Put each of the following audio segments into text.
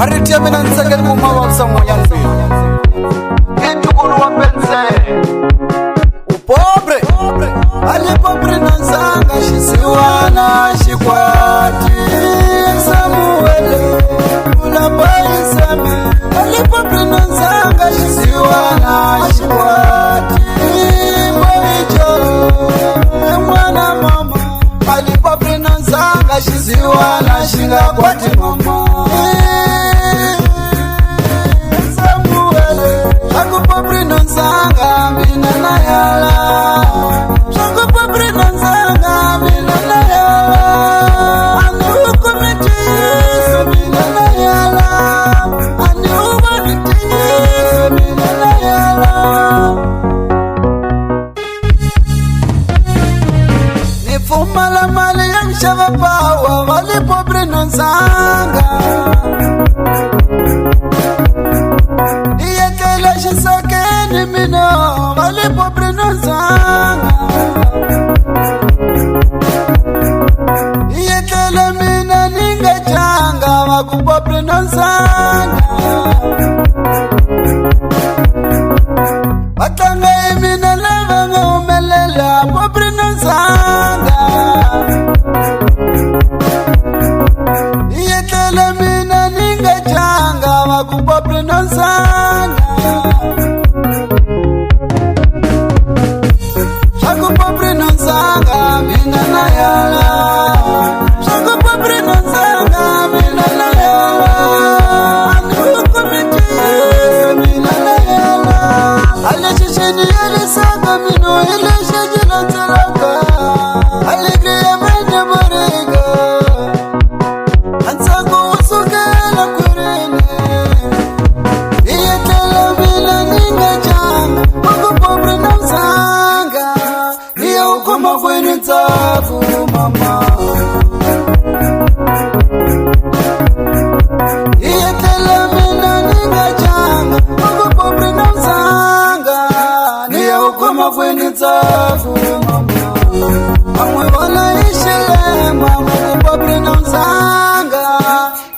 Maritia mina nsakeli kumawa samoya nzi Kitukulu wa pense Upobre Alipobre nanzanga shisiwana shikwati Samuele Ulabai same Alipobre nanzanga shisiwana shikwati Moijo Mwana mama Alipobre nanzanga shisiwana shingakwati mama Nanzanga minana yala Shango papri nanzanga minana yala Ani ukomiti Yesu minana yala Ani umaniti Yesu minana yala Nifuma la mali ya mshava pawa Wali papri nanzanga Iyekele shisake Mino, vale pobre nanzanga Iyekele mina ninga changa Waku pobre nanzanga Watanga imina lava nga umelela Pobre nanzanga Iyekele mina ninga changa Waku pobre nanzanga Shango pobre nanzanga minana yala Shango pobre nanzanga minana yala Ani ukomiti minana yala Ale shishini yale sanga mino ile shajila taraka Alegria mene morega Ansango usukela kurene Iyekele mina ninga janga Shango pobre nanzanga Kuma kwenye tafu mama Iyekele mina ninga changa Mungu pobre na mzanga Niya ukuma kwenye tafu mama Amwe wana ishilema Mungu pobre na mzanga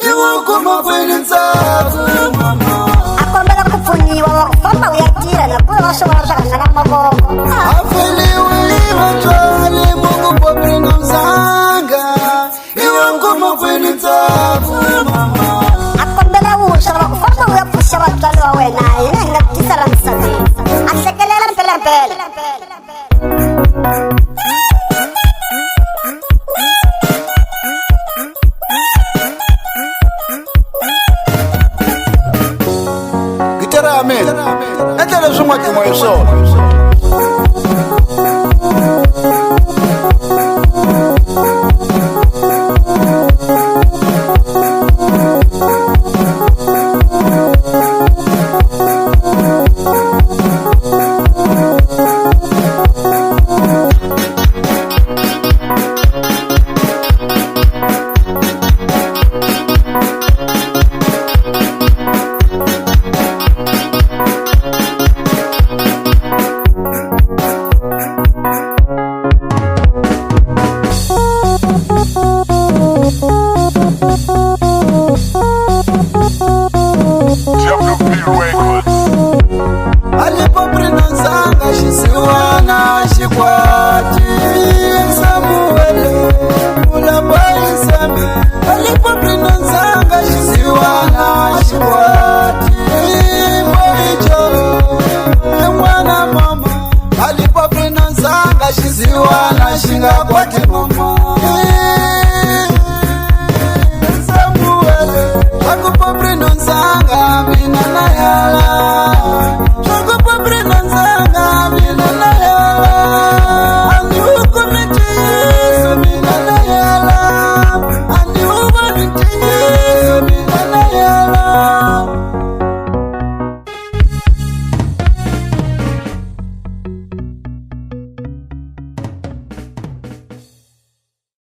Niya ukuma kwenye tafu mama Akombela kufunyiwa wakufamba uyakira na kula washo wanashaka na maboko Wajwali Mungu pobre na mzanga Iwa ngoma kwenye tafu mama Akombela usha wakufamba uyapusha wajwali wawe na ina kisara msazi Asekelela mpele mpele Gitara ame Endele zumwa kimo yoso Alipobre nanzanga shisiwana shikwati Samuele Ulabai same Alipobre nanzanga shisiwana shikwati Moijo Mwana mama Alipobre nanzanga shisiwana shingakwati mama